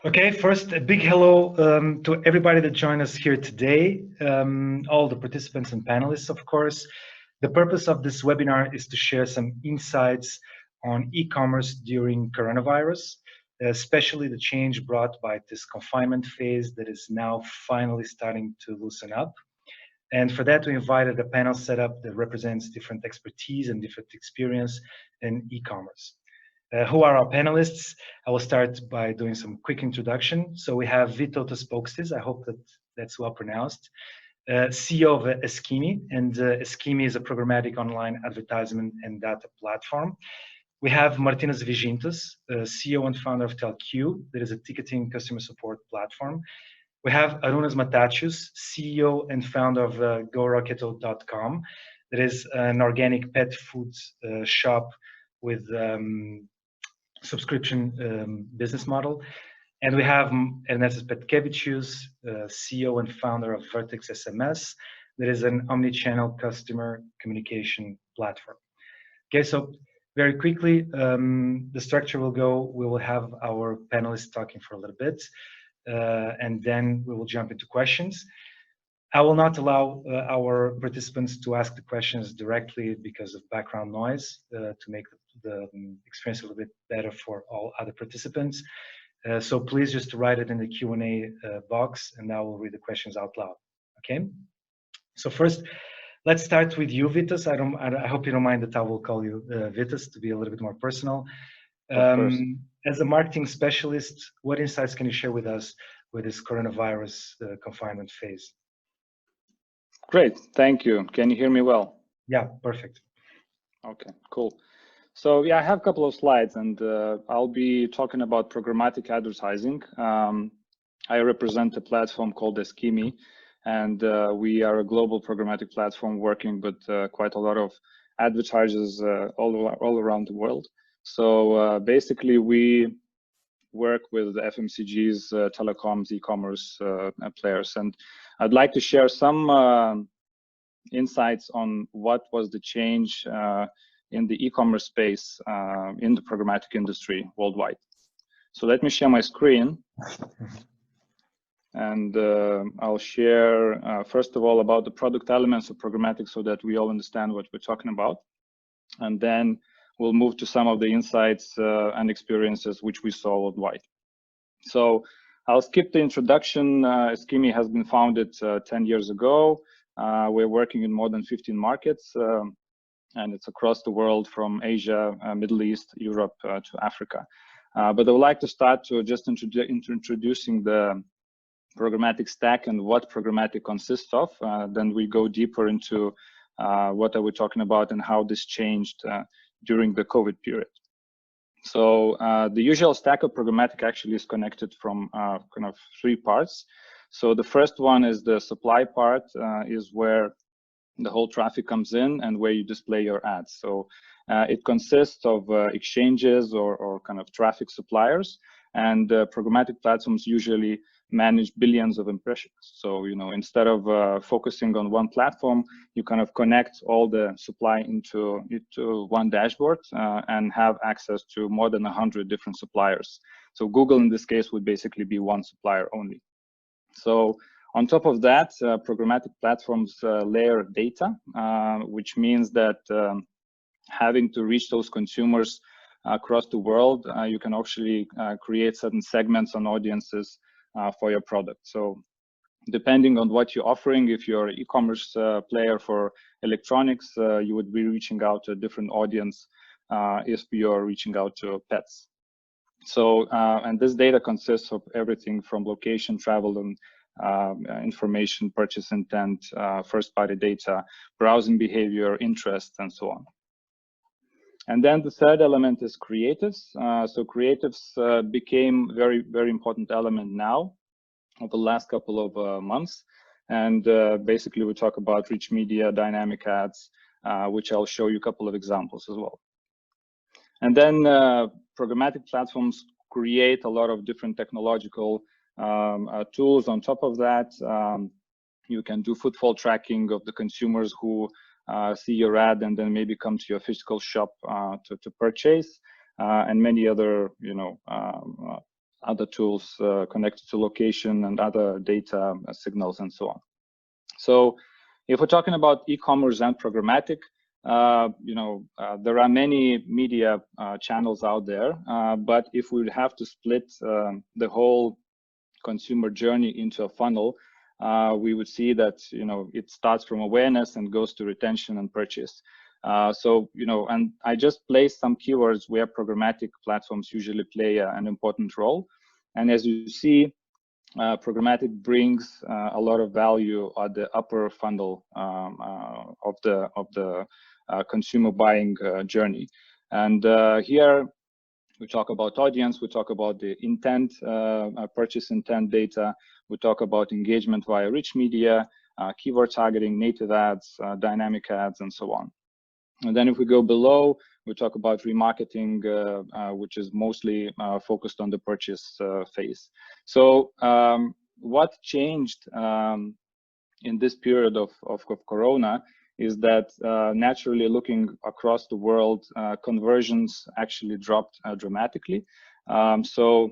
Okay, first, a big hello to everybody that joined us here today, all the participants and panelists, of course. The purpose of this webinar is to share some insights on e-commerce during coronavirus, especially the change brought by this confinement phase that is now finally starting to loosen up. And for that, we invited a panel setup that represents different expertise and different experience in e-commerce. Who are our panelists? I will start by doing some quick introduction. So we have Vytautas Paukstys, I hope that that's well pronounced, CEO of Eskimi, and Eskimi is a programmatic online advertisement and data platform. We have Martynas Vyzintas, CEO and founder of TellQ, that is a ticketing customer support platform. We have Arūnas Matačius, CEO and founder of GoRocketto.com, that is an organic pet food shop with subscription business model. And we have Ernestas Petkevičius, CEO and founder of Vertex SMS, that is an omni-channel customer communication platform. Okay, so very quickly, the structure will go, we will have our panelists talking for a little bit, and then we will jump into questions. I will not allow our participants to ask the questions directly because of background noise to make the experience a little bit better for all other participants. So please just write it in the Q&A box and I will read the questions out loud, okay? So first, let's start with you, Vytas. I hope you don't mind that I will call you Vytas to be a little bit more personal. As a marketing specialist, what insights can you share with us with this coronavirus confinement phase? Great, thank you. Can you hear me well? Yeah, perfect. Okay, cool. So yeah, I have a couple of slides and I'll be talking about programmatic advertising. I represent a platform called Eskimi, and we are a global programmatic platform working with quite a lot of advertisers all around the world. So basically we work with the FMCGs, telecoms, e-commerce players, and I'd like to share some insights on what was the change in the e-commerce space in the programmatic industry worldwide. So let me share my screen. And I'll share, first of all, about the product elements of programmatic so that we all understand what we're talking about. And then we'll move to some of the insights and experiences which we saw worldwide. So I'll skip the introduction. Eskimi has been founded 10 years ago. We're working in more than 15 markets, and it's across the world from Asia, Middle East, Europe to Africa. But I would like to start to just introducing the programmatic stack and what programmatic consists of. Then we go deeper into what are we talking about and how this changed during the COVID period. So the usual stack of programmatic actually is connected from kind of three parts. So the first one is the supply part, is where the whole traffic comes in and where you display your ads. So it consists of exchanges or kind of traffic suppliers, and programmatic platforms usually manage billions of impressions. So, you know, instead of focusing on one platform, you kind of connect all the supply into one dashboard and have access to more than 100 different suppliers. So Google in this case would basically be one supplier only. So on top of that, programmatic platforms layer data, which means that having to reach those consumers across the world, you can actually create certain segments on audiences for your product. So depending on what you're offering, if you're an e-commerce player for electronics, you would be reaching out to a different audience if you're reaching out to pets. So, and this data consists of everything from location, travel, and information, purchase intent, first-party data, browsing behavior, interest, and so on. And then the third element is creatives. So creatives became very, very important element now over the last couple of months. And basically we talk about rich media, dynamic ads, which I'll show you a couple of examples as well. And then programmatic platforms create a lot of different technological tools. On top of that, you can do footfall tracking of the consumers who see your ad and then maybe come to your physical shop to purchase, and many other, you know, other tools connected to location and other data signals and so on. So if we're talking about e-commerce and programmatic, there are many media channels out there, but if we have to split the whole consumer journey into a funnel, we would see that it starts from awareness and goes to retention and purchase. And I just placed some keywords where programmatic platforms usually play an important role. And as you see, programmatic brings a lot of value at the upper funnel of the consumer buying journey. And here we talk about audience, we talk about the intent, purchase intent data, we talk about engagement via rich media, keyword targeting, native ads, dynamic ads, and so on. And then if we go below, we talk about remarketing, which is mostly focused on the purchase phase. So what changed in this period of Corona is that naturally looking across the world, conversions actually dropped dramatically. So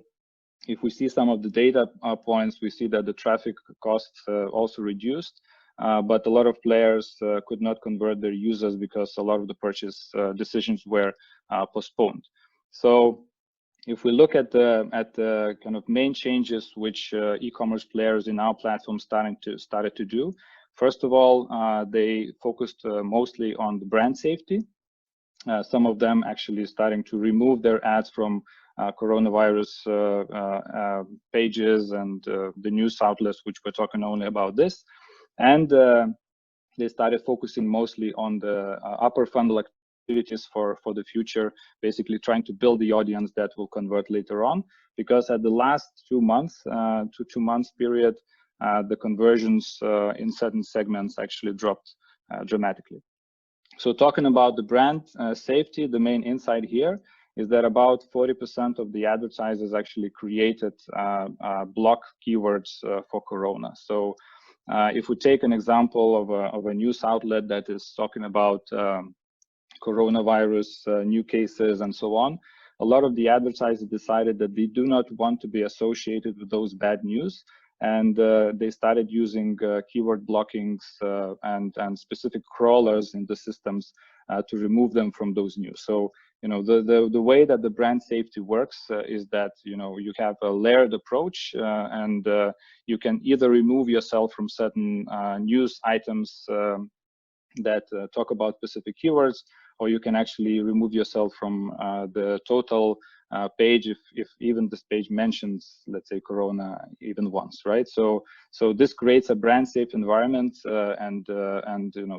if we see some of the data points, we see that the traffic costs also reduced. But a lot of players could not convert their users because a lot of the purchase decisions were postponed. So if we look at the kind of main changes which e-commerce players in our platform started to do, first of all, they focused mostly on the brand safety. Some of them actually starting to remove their ads from coronavirus pages and the news outlets, which we're talking only about this. And they started focusing mostly on the upper funnel activities for the future, basically trying to build the audience that will convert later on. Because at the last 2 months, two months period, the conversions in certain segments actually dropped dramatically. So talking about the brand safety, the main insight here is that about 40% of the advertisers actually created block keywords for Corona. So if we take an example of a news outlet that is talking about coronavirus, new cases, and so on, a lot of the advertisers decided that they do not want to be associated with those bad news, and they started using keyword blockings and specific crawlers in the systems to remove them from those news. So the way that the brand safety works is that you have a layered approach, and you can either remove yourself from certain news items that talk about specific keywords, or you can actually remove yourself from the total page if even this page mentions, let's say, Corona even once, right? So this creates a brand safe environment, and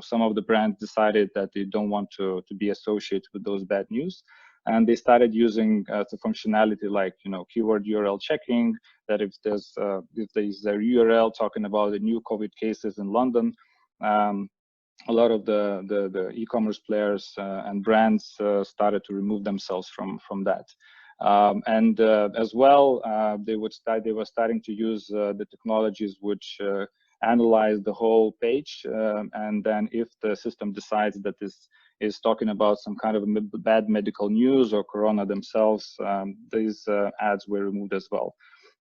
some of the brands decided that they don't want to be associated with those bad news, and they started using the functionality like keyword URL checking, that if there's a URL talking about the new COVID cases in London, a lot of the e-commerce players and brands started to remove themselves from that. And as well, they were starting to use the technologies which analyze the whole page, and then if the system decides that this is talking about some kind of bad medical news or Corona themselves, these ads were removed as well.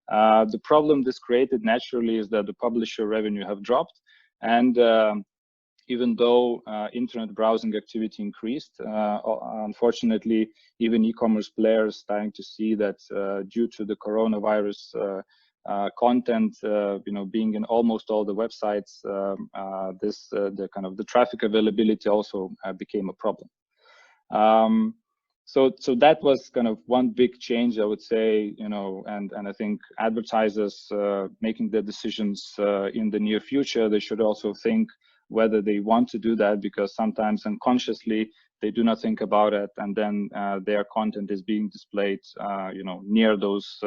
The problem this created naturally is that the publisher revenue have dropped, and even though internet browsing activity increased, unfortunately, even e-commerce players starting to see that due to the coronavirus content, being in almost all the websites, the traffic availability also became a problem. So that was kind of one big change, I would say, and I think advertisers making their decisions in the near future, they should also think whether they want to do that, because sometimes unconsciously they do not think about it, and then their content is being displayed, near those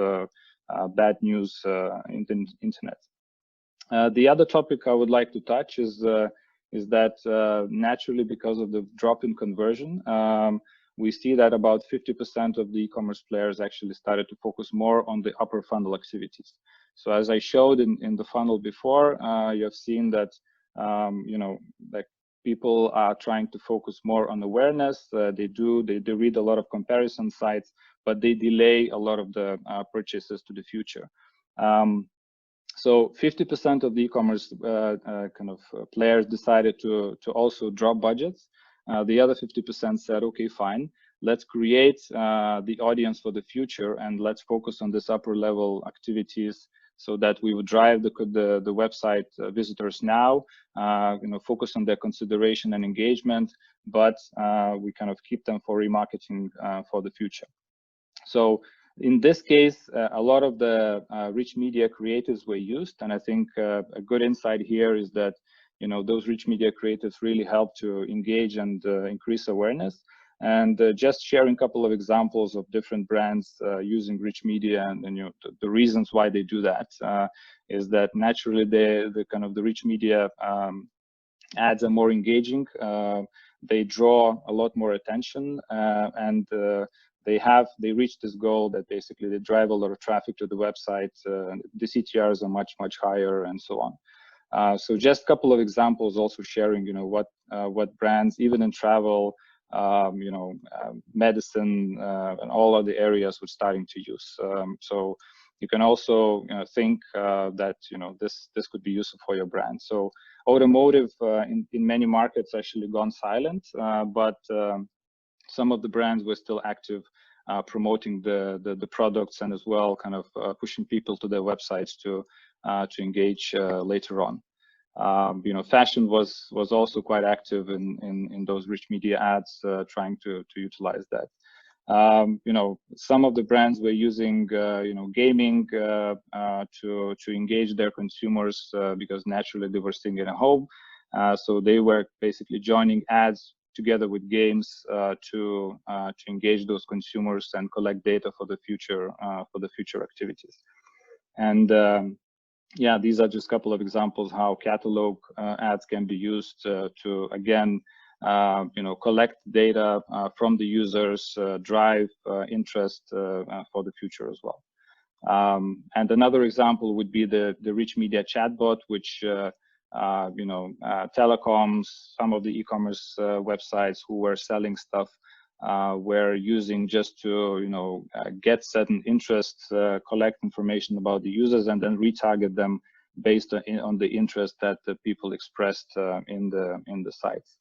bad news in the internet. The other topic I would like to touch is that naturally, because of the drop in conversion, we see that about 50% of the e-commerce players actually started to focus more on the upper funnel activities. So as I showed in the funnel before, you have seen that like people are trying to focus more on awareness. They read a lot of comparison sites, but they delay a lot of the purchases to the future. So 50% of the e-commerce players decided to also drop budgets. The other 50% said, okay, fine, let's create the audience for the future, and let's focus on this upper level activities so that we would drive the website visitors now, focus on their consideration and engagement, but we kind of keep them for remarketing for the future. So in this case, a lot of the rich media creatives were used, and I think a good insight here is that those rich media creatives really help to engage and increase awareness. And just sharing a couple of examples of different brands using rich media, and the reasons why they do that is that naturally the rich media ads are more engaging. They draw a lot more attention, and they reach this goal that basically they drive a lot of traffic to the website. The CTRs are much higher, and so on. So just a couple of examples, also sharing what brands, even in travel, medicine, and all other areas we're starting to use. So you can also think that this could be useful for your brand. So automotive in many markets actually gone silent, but some of the brands were still active, promoting the products, and as well kind of pushing people to their websites to engage later on. Fashion was also quite active in those rich media ads, trying to utilize that. Some of the brands were using gaming to engage their consumers, because naturally they were staying at home, so they were basically joining ads together with games to engage those consumers and collect data for the future activities. And yeah, these are just a couple of examples how catalog ads can be used to again collect data from the users, drive interest for the future as well. And another example would be the rich media chatbot, which telecoms, some of the e-commerce websites who were selling stuff were using just to get certain interests, collect information about the users, and then retarget them based on the interest that the people expressed in the sites.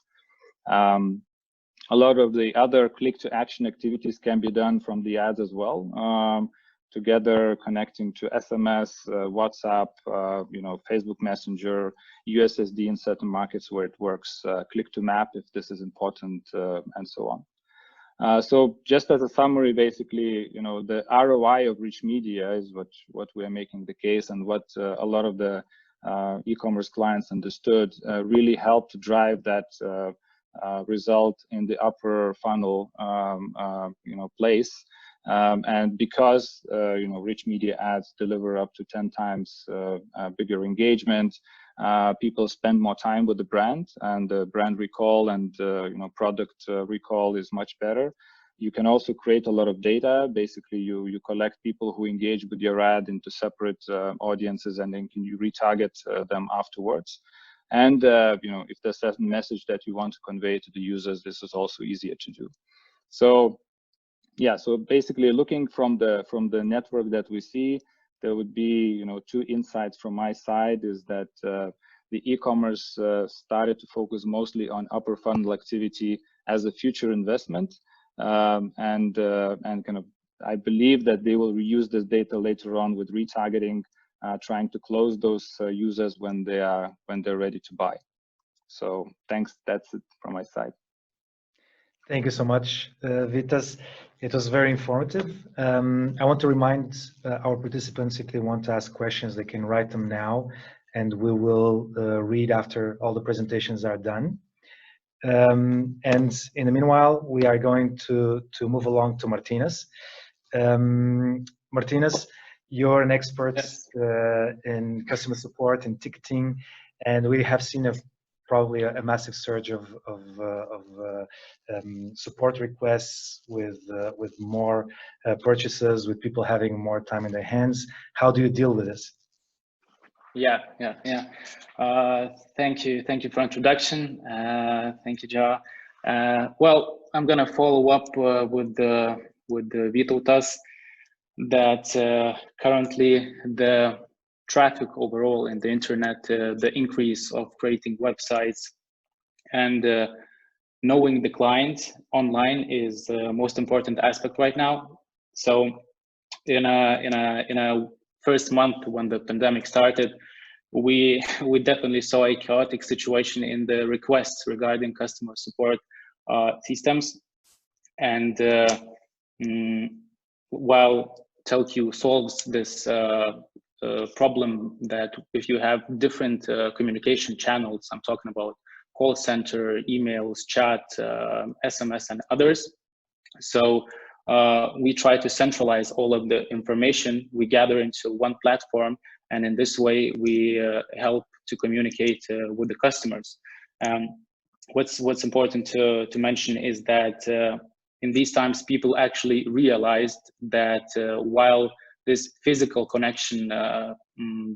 A lot of the other click-to-action activities can be done from the ads as well, together connecting to SMS, WhatsApp, Facebook Messenger, USSD in certain markets where it works, click-to-map if this is important, and so on. So just as a summary, basically, the ROI of rich media is what we are making the case, and what a lot of the e-commerce clients understood really helped to drive that result in the upper funnel place. And because rich media ads deliver up to 10 times bigger engagement, people spend more time with the brand, and the brand recall and product recall is much better. You can also create a lot of data. Basically, you collect people who engage with your ad into separate audiences, and then you retarget them afterwards. And if there's a message that you want to convey to the users, this is also easier to do. So yeah, so basically looking from the network that we see, there would be two insights from my side, is that the e-commerce started to focus mostly on upper funnel activity as a future investment, and kind of I believe that they will reuse this data later on with retargeting, trying to close those users when they're ready to buy. So thanks, that's it from my side. Thank you so much, Vytas. It was very informative. I want to remind our participants, if they want to ask questions, they can write them now, and we will read after all the presentations are done. And in the meanwhile, we are going to move along to Martynas. Martynas, you're an expert in customer support and ticketing, and we have seen probably a massive surge of support requests with more purchases, with people having more time in their hands. How do you deal with this? Yeah. Thank you for introduction. Thank you, Joe. Well, I'm gonna follow up with the Vytautas that currently the traffic overall in the internet, the increase of creating websites and knowing the client online is the most important aspect right now. So in a first month when the pandemic started, we definitely saw a chaotic situation in the requests regarding customer support systems. And while Telq solves this problem that if you have different communication channels, I'm talking about call center, emails, chat, SMS, and others. So we try to centralize all of the information we gather into one platform, and in this way we help to communicate with the customers. What's important to mention is that in these times people actually realized that while this physical connection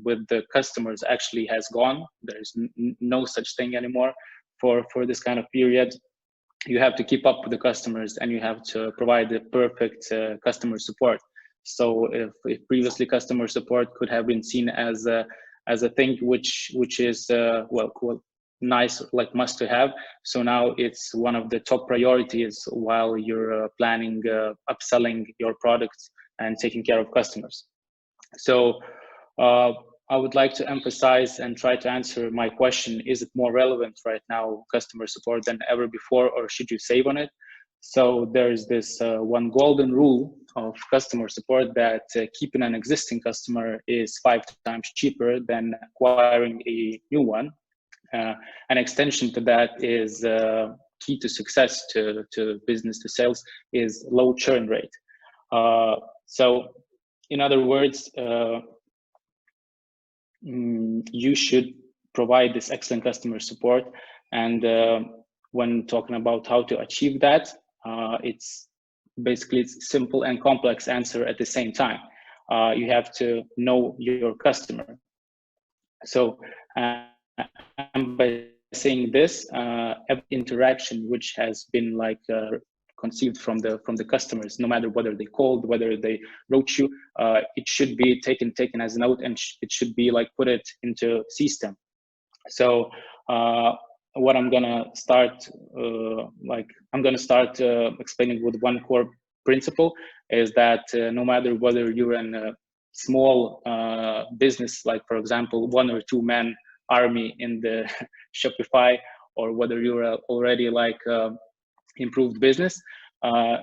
with the customers actually has gone, there's no such thing anymore for this kind of period. You have to keep up with the customers and you have to provide the perfect customer support. So if previously customer support could have been seen as a thing which is well nice, like must to have, so now it's one of the top priorities while you're planning upselling your products and taking care of customers. So I would like to emphasize and try to answer my question: is it more relevant right now, customer support, than ever before, or should you save on it? So there's this one golden rule of customer support that keeping an existing customer is 5 times cheaper than acquiring a new one. An extension to that is key to success to business to sales is low churn rate. So in other words, you should provide this excellent customer support. And when talking about how to achieve that, it's simple and complex answer at the same time. You have to know your customer. So and by saying this, every interaction which has been like conceived from the customers, no matter whether they called, whether they wrote you, it should be taken as a note, and it should be like put it into system. So what I'm gonna start explaining with one core principle is that no matter whether you're in a small business, like for example 1 or 2 man army in the Shopify, or whether you're already like improved business,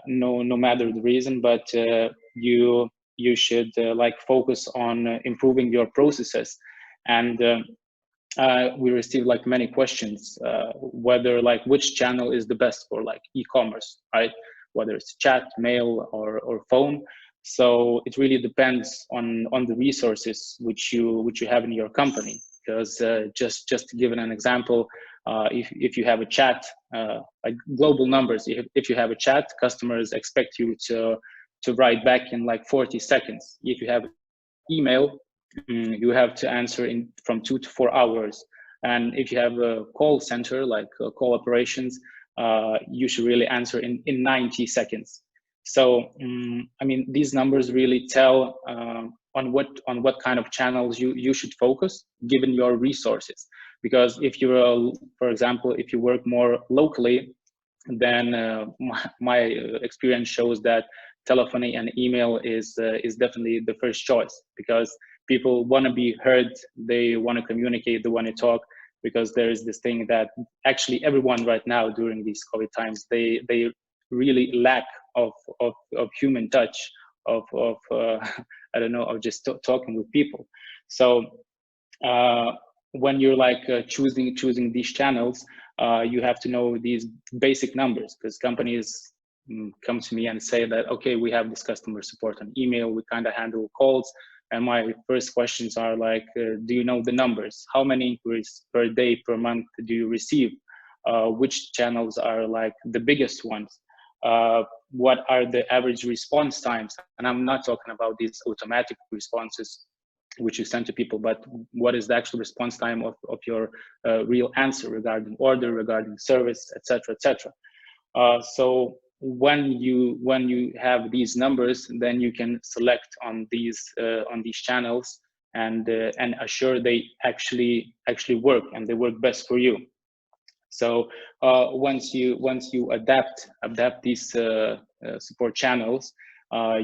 no matter the reason, but you should like focus on improving your processes. And we received like many questions whether like which channel is the best for like e-commerce, right? Whether it's chat, mail, or phone. So it really depends on the resources which you have in your company. Because just to give an example, if you have a chat, like global numbers, if you have a chat, customers expect you to write back in like 40 seconds. If you have email, you have to answer in from 2 to 4 hours. And if you have a call center, like call operations, you should really answer in 90 seconds. So I mean, these numbers really tell on what kind of channels you should focus given your resources. Because if you're for example, if you work more locally, then my experience shows that telephony and email is definitely the first choice, because people want to be heard, they want to communicate, they want to talk. Because there is this thing that actually everyone right now during these COVID times, they really lack of human touch, of I don't know, of just talking with people. So when you're like choosing these channels, you have to know these basic numbers, because companies come to me and say that, okay, we have this customer support on email, we kind of handle calls, and my first questions are like, do you know the numbers? How many inquiries per day, per month do you receive? Which channels are like the biggest ones? What are the average response times? And I'm not talking about these automatic responses which you send to people, but what is the actual response time of your real answer regarding order, regarding service, etc., etc. So when you have these numbers, then you can select on these channels and assure they actually work and they work best for you. So once you adapt these support channels,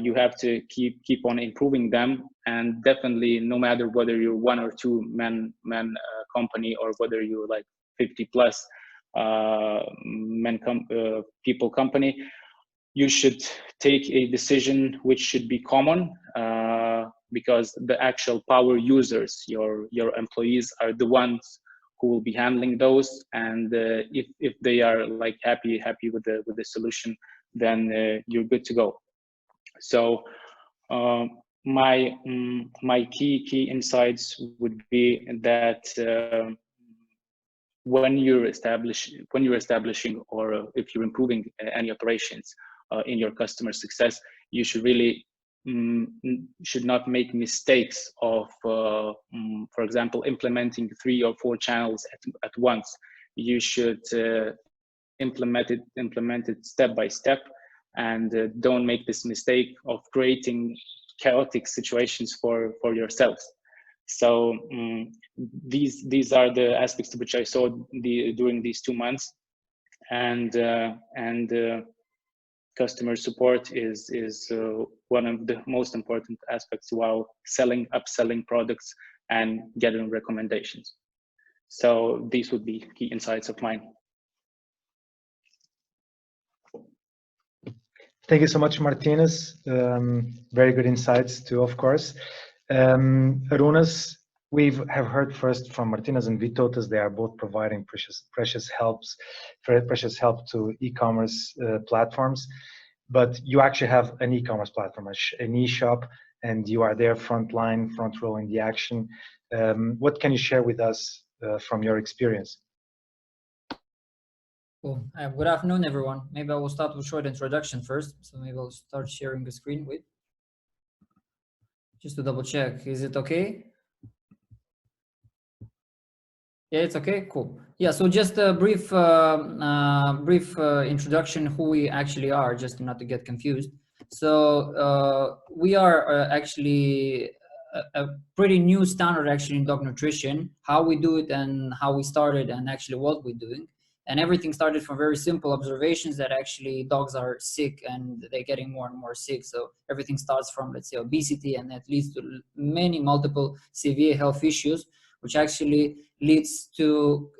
you have to keep on improving them, and definitely, no matter whether you're 1 or 2 man company, or whether you're like 50 plus people company, you should take a decision which should be common, because the actual power users, your employees, are the ones who will be handling those. And if they are like happy with the solution, then you're good to go. So my key insights would be that when you're establishing, or if you're improving any operations in your customer success, you should really should not make mistakes of, for example, implementing 3 or 4 channels at once. You should implement it step by step, and don't make this mistake of creating chaotic situations for yourselves. So these are the aspects which I saw during these 2 months, and customer support is one of the most important aspects while upselling products and getting recommendations. So these would be key insights of mine. Thank you so much, Martynas. Very good insights too, of course. Arūnas, we have heard first from Martynas and Vytautas. They are both providing precious help to e-commerce platforms. But you actually have an e-commerce platform, an e-shop, and you are there front row in the action. What can you share with us from your experience? Cool. Good afternoon, everyone. Maybe I will start with a short introduction first. So maybe I'll start sharing the screen with, just to double check. Is it okay? Yeah, it's okay. Cool. Yeah. So just a brief introduction who we actually are, just not to get confused. So we are actually a pretty new standard actually in dog nutrition. How we do it and how we started, and actually what we're doing. And everything started from very simple observations that actually dogs are sick and they're getting more and more sick. So everything starts from, let's say, obesity, and that leads to multiple severe health issues, which actually leads to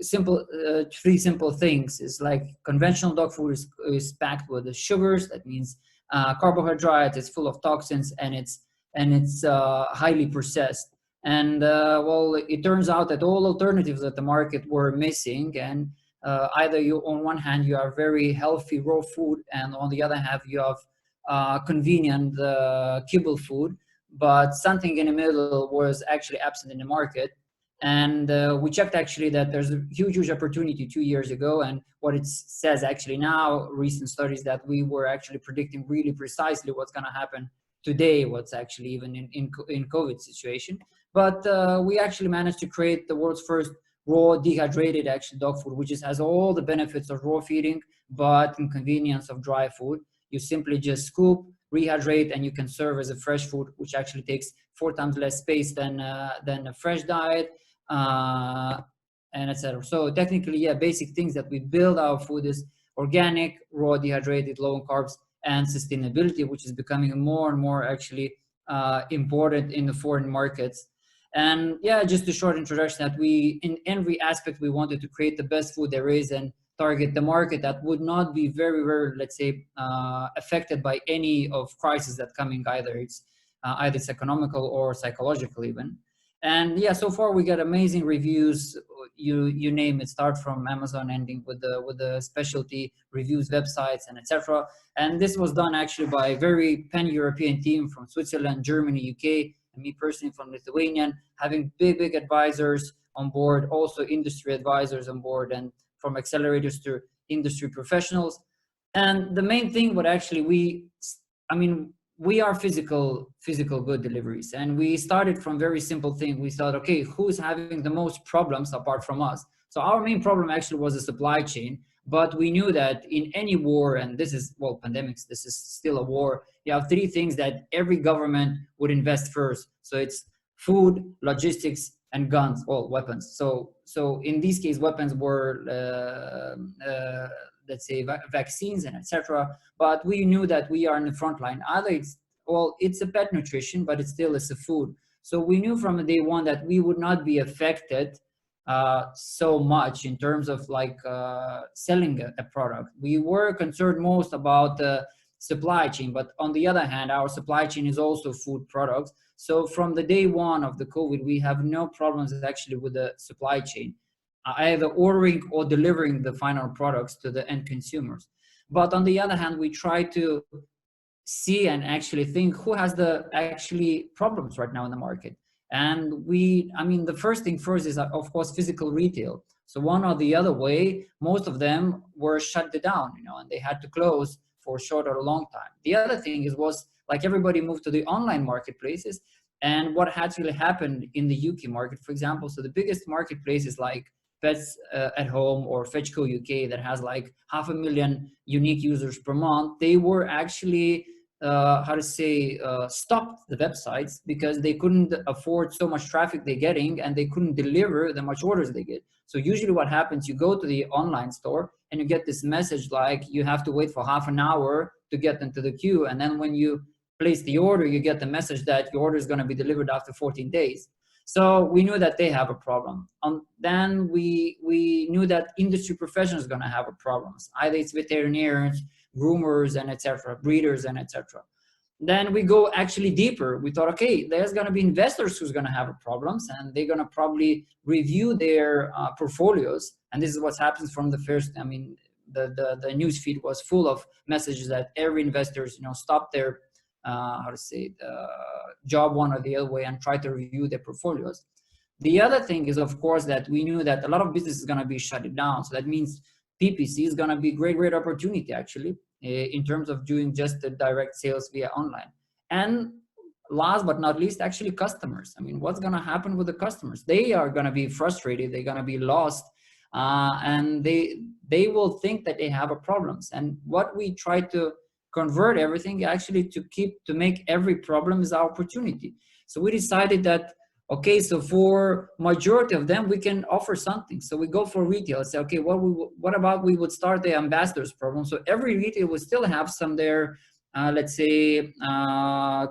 three simple things. It's like conventional dog food is packed with the sugars. That means carbohydrates. It's full of toxins, and it's highly processed. And well, it turns out that all alternatives at the market were missing, and either you, on one hand, you have very healthy raw food, and on the other hand, you have convenient kibble food, but something in the middle was actually absent in the market. And we checked actually that there's a huge opportunity 2 years ago, and what it says actually now, recent studies, that we were actually predicting really precisely what's going to happen today, what's actually even in COVID situation. But we actually managed to create the world's first raw dehydrated actually dog food, which has all the benefits of raw feeding, but inconvenience of dry food. You simply just scoop, rehydrate, and you can serve as a fresh food, which actually takes 4 times less space than a fresh diet, and etc. So technically, yeah, basic things that we build our food is organic, raw, dehydrated, low in carbs, and sustainability, which is becoming more and more actually important in the foreign markets. And yeah, just a short introduction that we, in every aspect, we wanted to create the best food there is and target the market that would not be very, let's say, affected by any of crises that coming, either it's economical or psychological even. And yeah, so far we got amazing reviews. You name it, start from Amazon, ending with the specialty reviews websites and etc. And this was done actually by a very pan-European team from Switzerland, Germany, UK, and me personally from Lithuania, having big advisors on board, also industry advisors on board, and from accelerators to industry professionals. And the main thing, what actually we are physical good deliveries, and we started from very simple thing. We thought, okay, who's having the most problems apart from us? So our main problem actually was the supply chain. But we knew that in any war, and this is, well, pandemics, this is still a war, you have three things that every government would invest first. So it's food, logistics, and guns, all weapons. So in this case, weapons were, let's say, vaccines and etc. But we knew that we are in the front line. Either it's, well, it's a pet nutrition, but it still is a food. So we knew from day one that we would not be affected so much in terms of like selling a product. We were concerned most about the supply chain, but on the other hand, our supply chain is also food products. So from the day one of the COVID, we have no problems actually with the supply chain, either ordering or delivering the final products to the end consumers. But on the other hand, we try to see and actually think who has the actually problems right now in the market. And the first thing first is, of course, physical retail. So one or the other way, most of them were shut down, and they had to close for a short or a long time. The other thing was like everybody moved to the online marketplaces. And what actually happened in the UK market, for example, so the biggest marketplace is like Pets at Home or Fetchco UK that has like 500,000 unique users per month. They were actually stopped the websites because they couldn't afford so much traffic they're getting, and they couldn't deliver the much orders they get. So usually what happens, you go to the online store and you get this message like you have to wait for half an hour to get into the queue, and then when you place the order, you get the message that your order is going to be delivered after 14 days. So we knew that they have a problem. Then we knew that industry professionals are going to have a problems. Either it's veterinarians, groomers, and etc., breeders, and etc. Then we go actually deeper. We thought, okay, there's going to be investors who's going to have problems, and they're going to probably review their portfolios. And this is what happens from the first. The news feed was full of messages that every investors, stop their job one or the other way and try to review their portfolios. The other thing is, of course, that we knew that a lot of business is going to be shut down. So that means PPC is going to be great opportunity actually in terms of doing just the direct sales via online. And last but not least, actually customers. What's going to happen with the customers? They are going to be frustrated. They're going to be lost, and they will think that they have a problems. And what we try to convert everything actually to make every problem is our opportunity. So we decided that, okay, so for majority of them, we can offer something. So we go for retail and say, okay, what about we would start the ambassadors program? So every retail will still have some their,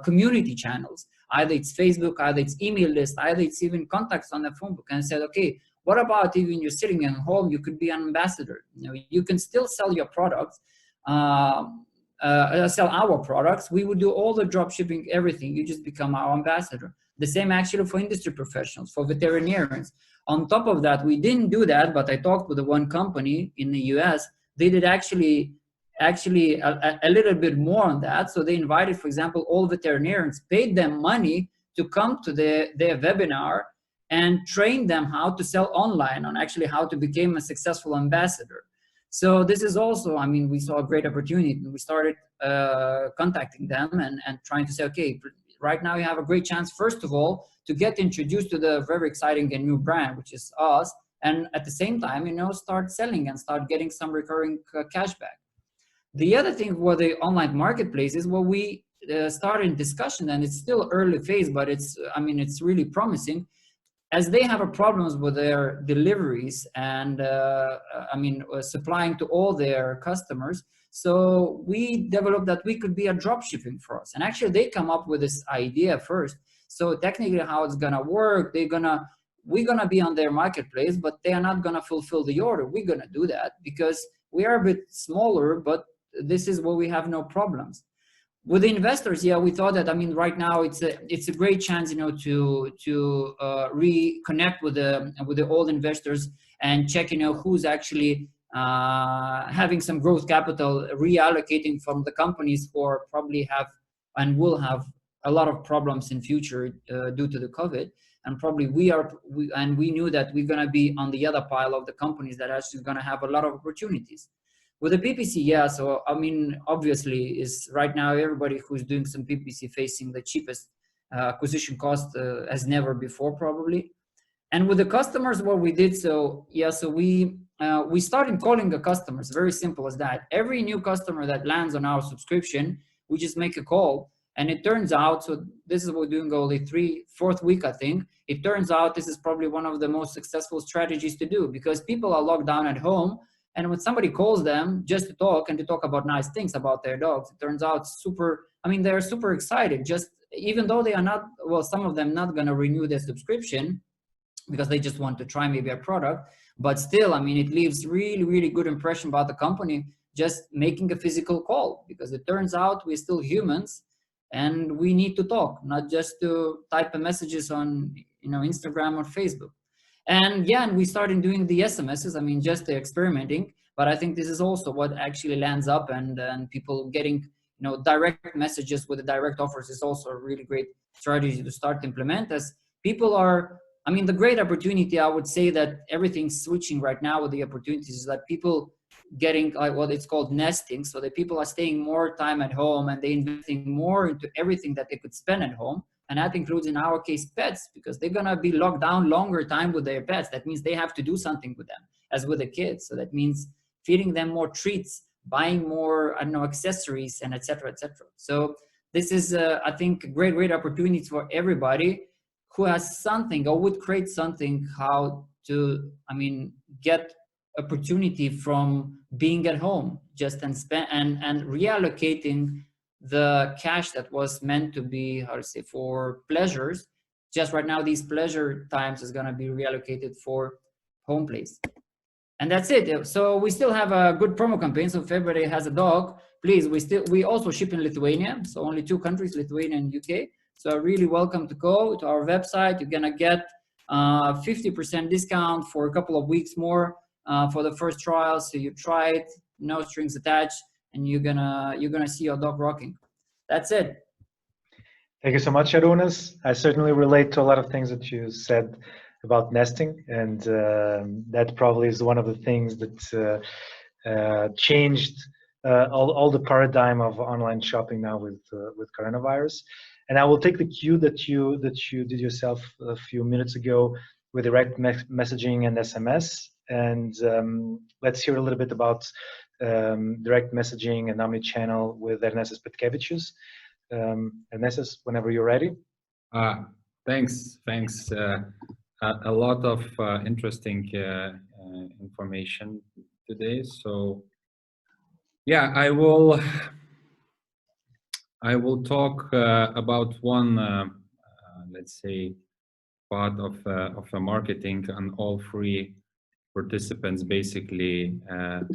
community channels. Either it's Facebook, either it's email list, either it's even contacts on the phone book, and said, okay, what about even you're sitting at home, you could be an ambassador. You can still sell your products, sell our products. We would do all the drop shipping, everything. You just become our ambassador. The same actually for industry professionals, for veterinarians. On top of that, we didn't do that, but I talked with the one company in the US. They did actually a little bit more on that. So they invited, for example, all veterinarians, paid them money to come to their webinar and train them how to sell online, on actually how to become a successful ambassador. So this is also, we saw a great opportunity. We started contacting them and trying to say, okay, right now you have a great chance, first of all, to get introduced to the very exciting and new brand, which is us. And at the same time, start selling and start getting some recurring cash back. The other thing for the online marketplace is what we started discussion, and it's still early phase, but it's really promising, as they have a problems with their deliveries and supplying to all their customers. So we developed that we could be a drop shipping for us. And actually they come up with this idea first. So technically how it's gonna work, we're gonna be on their marketplace, but they are not gonna fulfill the order. We're gonna do that because we are a bit smaller, but this is where we have no problems. With the investors, yeah, we thought that, right now it's a great chance, to reconnect with the old investors and check, who's actually having some growth capital, reallocating from the companies who probably have and will have a lot of problems in future due to the COVID. And probably we knew that we're going to be on the other pile of the companies that actually going to have a lot of opportunities. With the PPC, yeah, so obviously is right now everybody who's doing some PPC facing the cheapest acquisition cost as never before probably. And with the customers, what we did, so yeah, so we we started calling the customers, very simple as that. Every new customer that lands on our subscription, we just make a call. And it turns out, so this is what we're doing only fourth week, I think. It turns out this is probably one of the most successful strategies to do, because people are locked down at home. And when somebody calls them just to talk and to talk about nice things about their dogs, it turns out they're super excited. Just even though they are not, well, some of them not going to renew their subscription because they just want to try maybe a product, but still, it leaves really, really good impression about the company just making a physical call, because it turns out we're still humans and we need to talk, not just to type messages on Instagram or Facebook. And yeah, and we started doing the SMSs, just experimenting, but I think this is also what actually lands up, and people getting direct messages with the direct offers is also a really great strategy to start to implement, as people are, the great opportunity, I would say that everything's switching right now with the opportunities, is that people getting what it's called nesting, so that people are staying more time at home and they're investing more into everything that they could spend at home. And that includes, in our case, pets, because they're going to be locked down longer time with their pets. That means they have to do something with them, as with the kids. So that means feeding them more treats, buying more, accessories, and et cetera, et cetera. So this is, I think, a great opportunity for everybody who has something or would create something, how to, get opportunity from being at home, just and spend and reallocating the cash that was meant to be, for pleasures. Just right now, these pleasure times is going to be reallocated for home place. And that's it. So we still have a good promo campaign. So if everybody has a dog, please, we also ship in Lithuania. So only 2 countries, Lithuania and UK. So really welcome to go to our website. You're going to get 50% discount for a couple of weeks more for the first trial. So you try it, no strings attached, and you're gonna see your dog rocking. That's it. Thank you so much, Arūnas. I certainly relate to a lot of things that you said about nesting, and that probably is one of the things that changed all the paradigm of online shopping now with coronavirus. And I will take the cue that you did yourself a few minutes ago with direct messaging and SMS. And let's hear a little bit about direct messaging and omnichannel with Ernestas Petkevičius. Ernestas, whenever you're ready. Thanks. A lot of interesting information today. So yeah, I will talk about one, let's say, part of a marketing, and all 3 participants basically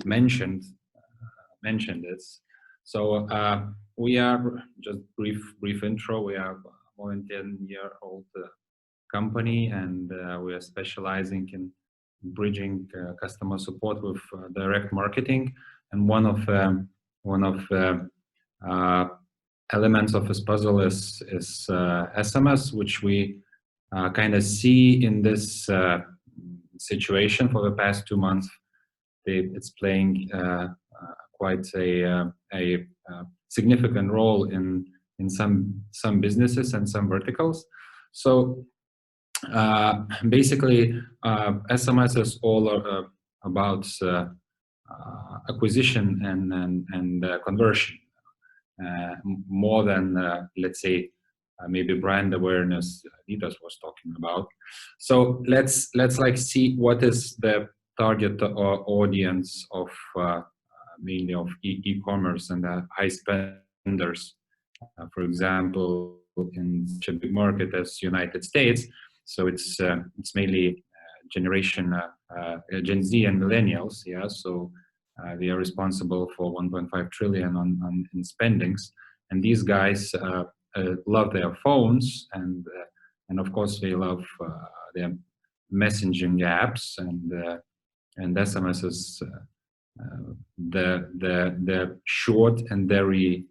mentioned this. So we are, just brief intro, we are a more than 10-year-old company, and we are specializing in bridging customer support with direct marketing. And one of elements of this puzzle is SMS, which we kind of see in this situation for the past 2 months. It's playing quite a significant role in some businesses and some verticals. So basically, SMS is all about acquisition and conversion, more than let's say maybe brand awareness Vytautas was talking about. So let's see what is the target audience of mainly of e-commerce and high spenders. For example, in such a big market as United States, so it's mainly generation Gen Z and millennials. Yeah, so they are responsible for 1.5 trillion in spendings, and these guys love their phones, and of course they love their messaging apps, and SMS is the short and very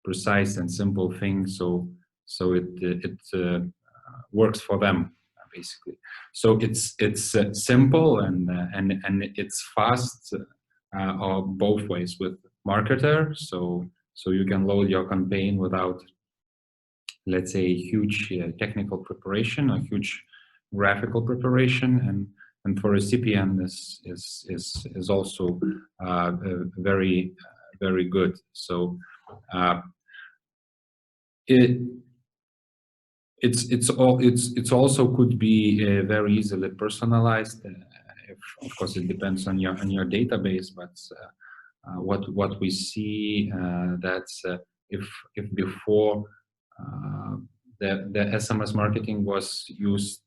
precise and simple thing. So it works for them basically. So it's simple and it's fast, or both ways with marketer. So you can load your campaign without, let's say, huge technical preparation or huge graphical preparation, and for recipient is also very very good. So it's also could be very easily personalized. Of course, it depends on your database, but what we see that's if before the SMS marketing was used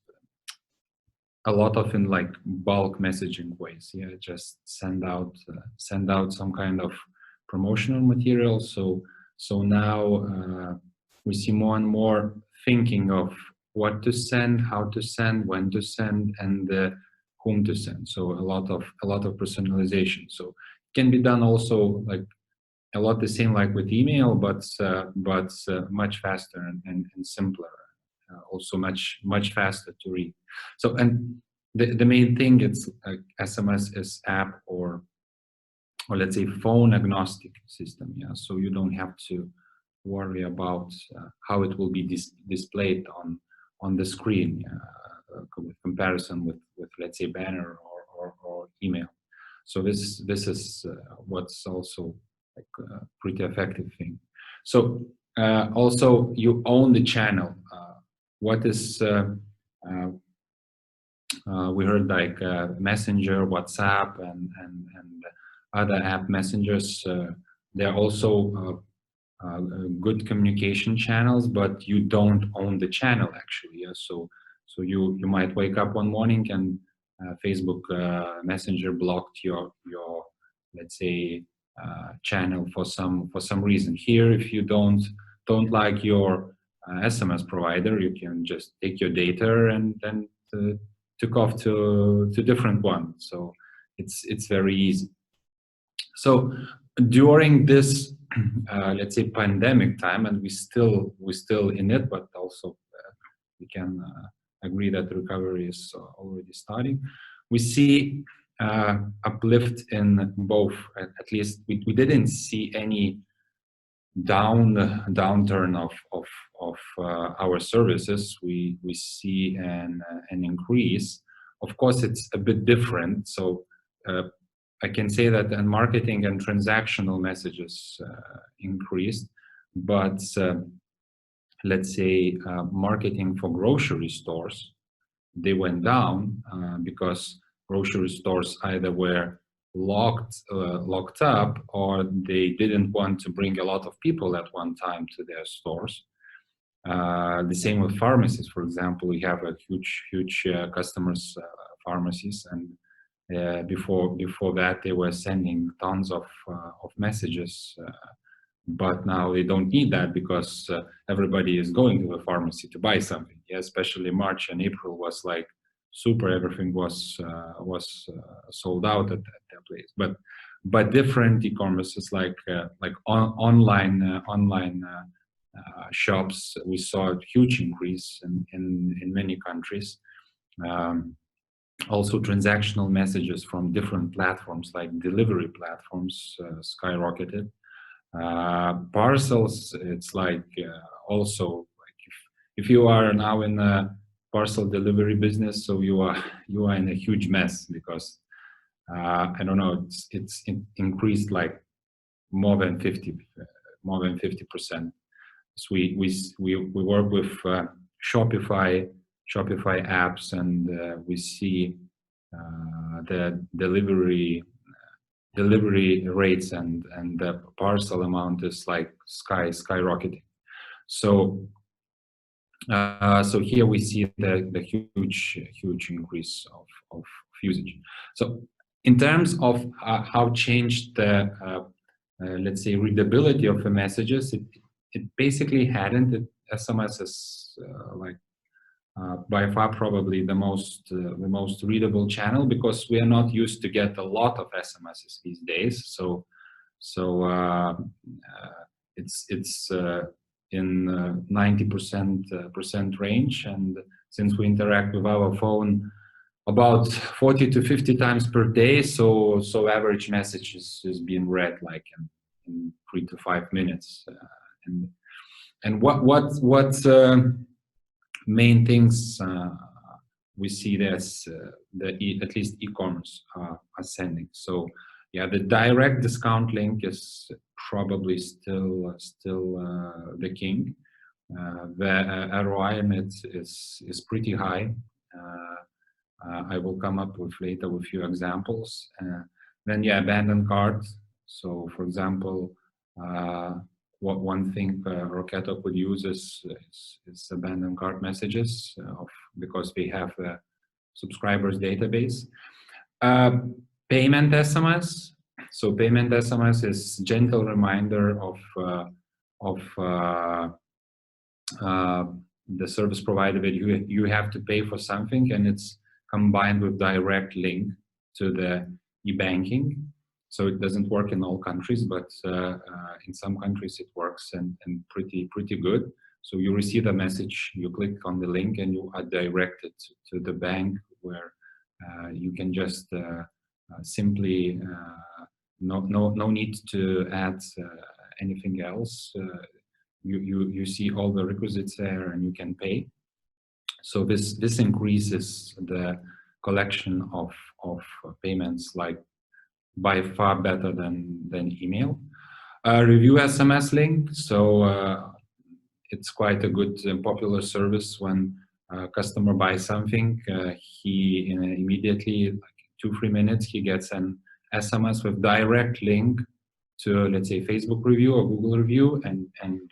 a lot of in like bulk messaging ways, yeah, just send out some kind of promotional material. So now we see more and more thinking of what to send, how to send, when to send, and whom to send. So a lot of personalization. So it can be done also like a lot the same like with email, but much faster and simpler. Also much faster to read. So, and the main thing, it's like SMS is app or let's say phone agnostic system. Yeah, so you don't have to worry about how it will be displayed on the screen with comparison with let's say banner or email. So this is what's also like a pretty effective thing. So also you own the channel. What is we heard like Messenger, WhatsApp, and other app messengers. They're also good communication channels, but you don't own the channel actually. Yeah? So you might wake up one morning and Facebook Messenger blocked your let's say channel for some reason. Here, if you don't like your SMS provider, you can just take your data and then took off to different one. So it's very easy. So during this let's say pandemic time, and we're still in it, but also we can agree that the recovery is already starting. We see uplift in both. At least we didn't see any downturn of our services. We see an increase. Of course, it's a bit different. So I can say that in marketing and transactional messages increased, but let's say marketing for grocery stores, they went down because grocery stores either were locked up, or they didn't want to bring a lot of people at one time to their stores. The same with pharmacies, for example. We have a huge customers, pharmacies, and before that they were sending tons of messages, but now they don't need that because everybody is going to the pharmacy to buy something. Yeah, especially March and April was like super. Everything was sold out at that place. But different e-commerces like online shops, we saw a huge increase in many countries. Also transactional messages from different platforms like delivery platforms skyrocketed. Parcels, it's like also like if you are now in a parcel delivery business, so you are in a huge mess because I don't know, it's increased like more than 50%. So we work with Shopify apps, and we see the delivery rates and the parcel amount is like skyrocketing. So here we see the huge increase of usage. So in terms of how changed the let's say readability of the messages, it basically hadn't. SMS is like by far probably the most readable channel, because we are not used to get a lot of SMSs these days. So it's in 90% range, and since we interact with our phone about 40 to 50 times per day, so average message is being read like in 3 to 5 minutes. And what main things we see that's at least e-commerce are sending. So yeah, the direct discount link is probably still the king. The ROI in it is pretty high. I will come up with later with a few examples. Then yeah, abandoned cart. So for example, what one thing Rocketo could use is abandoned cart messages because we have a subscribers database. Payment SMS. So payment SMS is gentle reminder of the service provider that you have to pay for something, and it's combined with direct link to the e-banking. So it doesn't work in all countries, but in some countries it works and pretty good. So you receive a message, you click on the link, and you are directed to the bank where you can just simply no need to add anything else. You see all the requisites there, and you can pay. So this increases the collection of payments like by far better than email. Review SMS link. So it's quite a good and popular service. When a customer buys something, he immediately, like 2-3 minutes, he gets an SMS with direct link to, let's say, Facebook review or Google review, and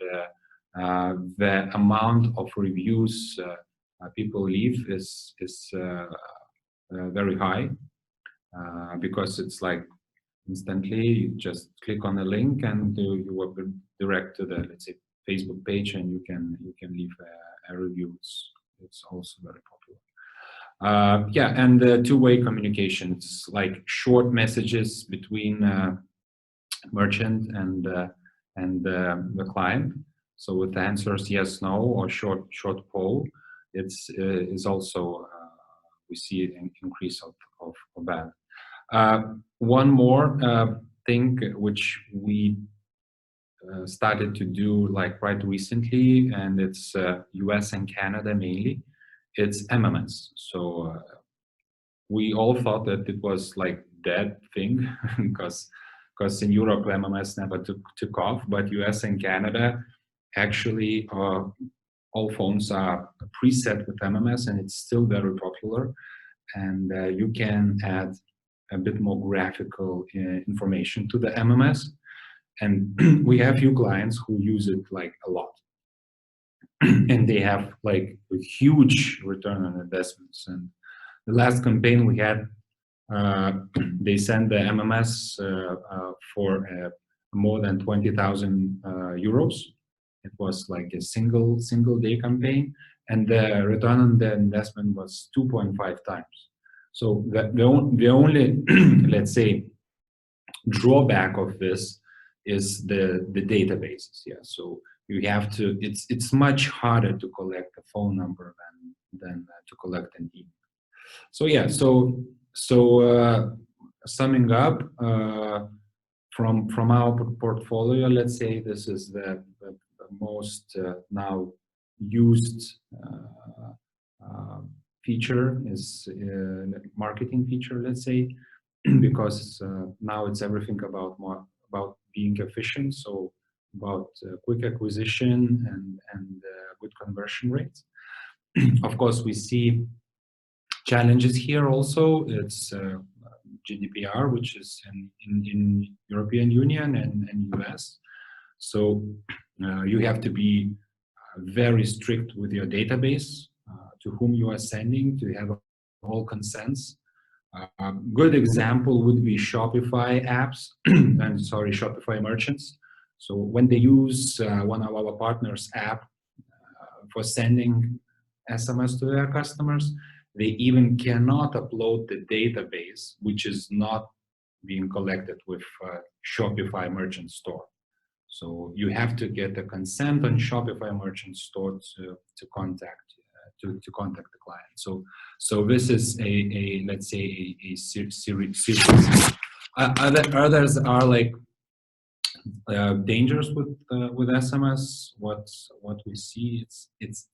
the amount of reviews people leave is very high because it's like instantly you just click on the link and you will be direct to the, let's say, Facebook page, and you can leave a review. It's also very popular. Yeah, and two-way communications, like short messages between merchant and the client. So with the answers yes, no, or short poll, is also we see an increase of that. One more thing which we started to do like quite recently, and it's US and Canada mainly, it's MMS. So we all thought that it was like dead thing because in Europe MMS never took off, but US and Canada actually all phones are preset with MMS, and it's still very popular, and you can add a bit more graphical information to the MMS, and we have few clients who use it like a lot and they have like a huge return on investments. And the last campaign we had, they sent the MMS for more than 20,000 euros. It was like a single day campaign, and the return on the investment was 2.5 times. So the only let's say drawback of this is the databases. Yeah, so you have to. It's much harder to collect a phone number than to collect an email. So yeah, so summing up from our portfolio, let's say this is the most now used feature is marketing feature, let's say, because now it's everything about being efficient, so about quick acquisition and good conversion rates. Of course, we see challenges here also. It's GDPR, which is in European Union and US. So you have to be very strict with your database, to whom you are sending, to have all consents. Good example would be Shopify apps, and sorry, Shopify merchants. So when they use one of our partners' app for sending SMS to their customers, they even cannot upload the database, which is not being collected with Shopify merchant store. So you have to get a consent on Shopify merchant store to contact the client. So this is a let's say a series. Others are like dangers with SMS. What we see, it's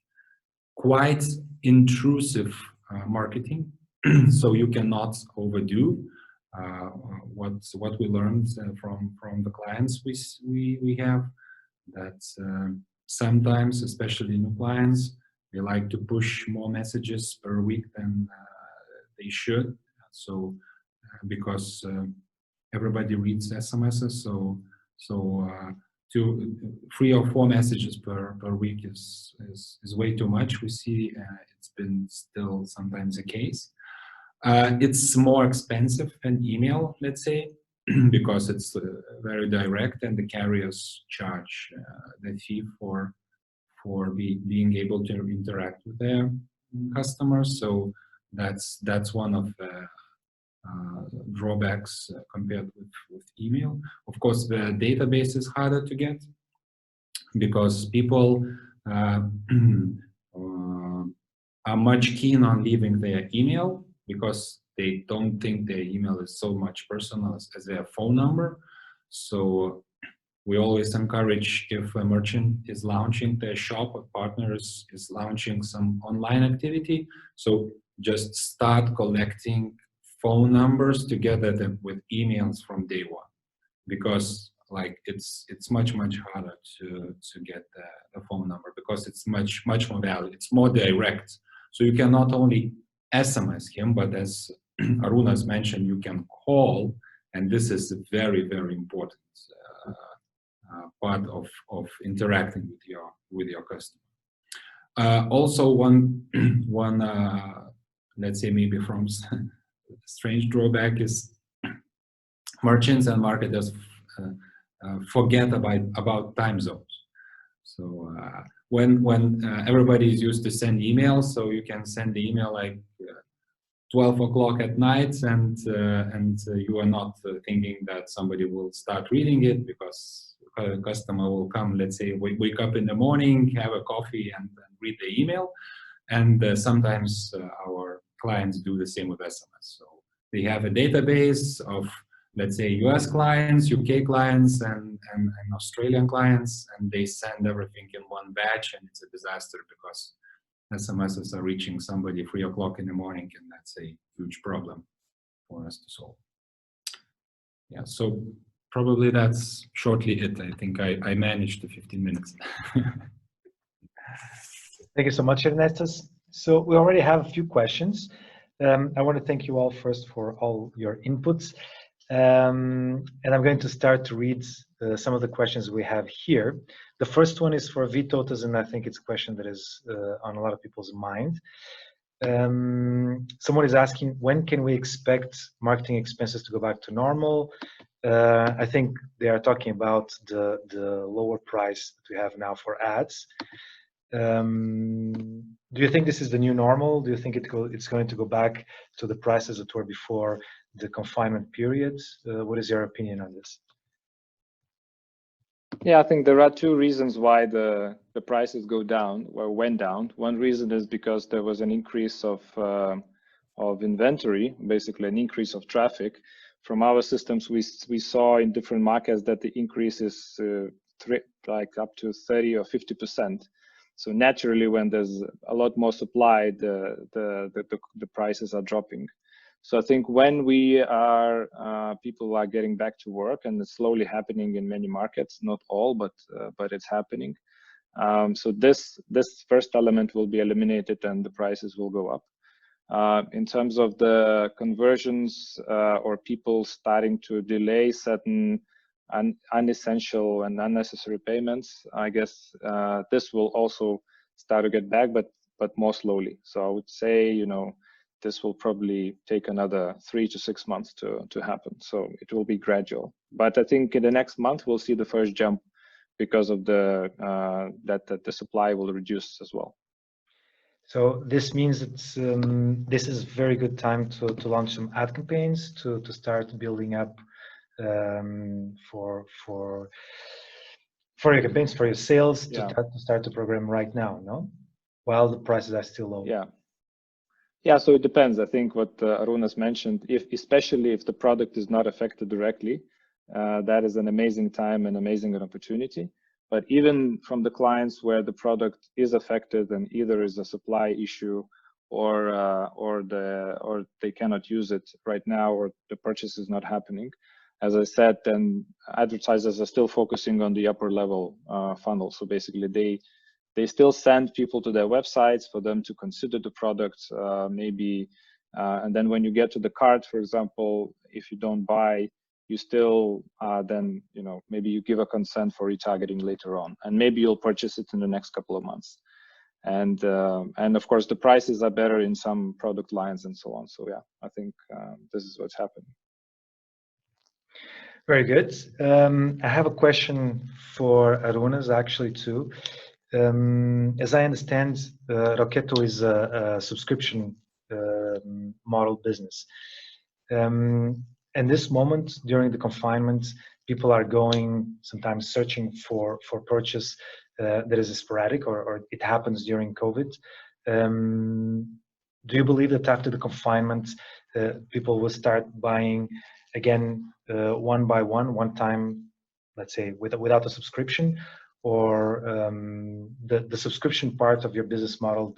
quite intrusive marketing. So you cannot overdo what we learned from the clients we have, that sometimes, especially new clients, they like to push more messages per week than they should. So because everybody reads SMSs, so 3 or 4 messages per week is way too much. We see it's been still sometimes the case. It's more expensive than email, let's say, because it's very direct, and the carriers charge the fee for being able to interact with their customers. So that's one of the drawbacks compared with email. Of course, the database is harder to get because people are much keen on leaving their email, because they don't think their email is so much personal as their phone number. So we always encourage, if a merchant is launching their shop or partners is launching some online activity, so just start collecting phone numbers together with emails from day one, because like it's much harder to get the phone number, because it's much more value. It's more direct. So you can not only SMS him, but as Arūnas mentioned, you can call, and this is a very important part of interacting with your customer. Also, one let's say maybe from strange drawback is merchants and marketers forget about time zones. So when everybody is used to send emails, so you can send the email like 12 o'clock at night, and you are not thinking that somebody will start reading it, because a customer will come, let's say, wake up in the morning, have a coffee, and read the email. And sometimes our clients do the same with SMS. So they have a database of, let's say, US clients, UK clients, and Australian clients, and they send everything in one batch, and it's a disaster because SMSs are reaching somebody 3 o'clock in the morning, and that's a huge problem for us to solve. Yeah, so probably that's shortly it. I think I managed the 15 minutes. Thank you so much, Ernestas. So we already have a few questions. I want to thank you all first for all your inputs. And I'm going to start to read some of the questions we have here. The first one is for Vytautas, and I think it's a question that is on a lot of people's mind. Someone is asking, when can we expect marketing expenses to go back to normal? I think they are talking about the lower price that we have now for ads. Do you think this is the new normal? Do you think it's going to go back to the prices that were before the confinement period? What is your opinion on this? Yeah, I think there are 2 reasons why the prices go down or went down. One reason is because there was an increase of inventory, basically an increase of traffic. From our systems, we saw in different markets that the increase is like up to 30 or 50%. So naturally, when there's a lot more supply, the prices are dropping. So I think when people are getting back to work, and it's slowly happening in many markets, not all, but it's happening. So this first element will be eliminated, and the prices will go up. In terms of the conversions or people starting to delay certain unessential and unnecessary payments, I guess this will also start to get back, but more slowly. So I would say, this will probably take another 3 to 6 months to happen. So it will be gradual. But I think in the next month we'll see the first jump because of that the supply will reduce as well. So this means it's this is a very good time to launch some ad campaigns, to start building up for your campaigns, for your sales, Yeah. to start the program right now, no? While the prices are still low. Yeah, so it depends. I think what Arūnas mentioned, especially if the product is not affected directly, that is an amazing time and amazing opportunity. But even from the clients where the product is affected and either is a supply issue or they cannot use it right now, or the purchase is not happening. As I said, then advertisers are still focusing on the upper level funnel. So basically, they still send people to their websites for them to consider the product, maybe, and then when you get to the cart, for example, if you don't buy, you still then, you know, maybe you give a consent for retargeting later on, and maybe you'll purchase it in the next couple of months. And of course, the prices are better in some product lines and so on. So yeah, I think this is what's happening. Very good. I have a question for Arūnas actually too. As I understand, Roketo is a subscription model business. In this moment, during the confinement, people are going sometimes searching for purchase that is sporadic, or it happens during COVID. Do you believe that after the confinement, people will start buying again one by one time, let's say without a subscription, or the subscription part of your business model,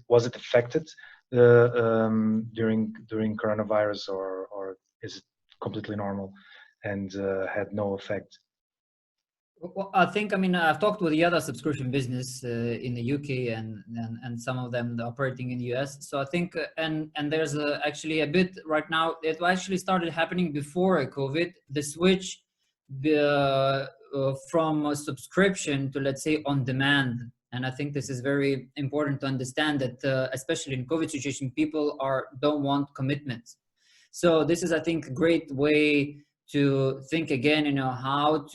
was it affected during coronavirus, or is it completely normal and had no effect? Well, I think, I mean, I've talked with the other subscription business in the UK and some of them operating in the US. So I think, and there's actually a bit right now, it actually started happening before COVID, the switch from a subscription to, let's say, on demand. And I think this is very important to understand that, especially in COVID situation, people don't want commitments. So this is, I think, a great way to think again, you know, how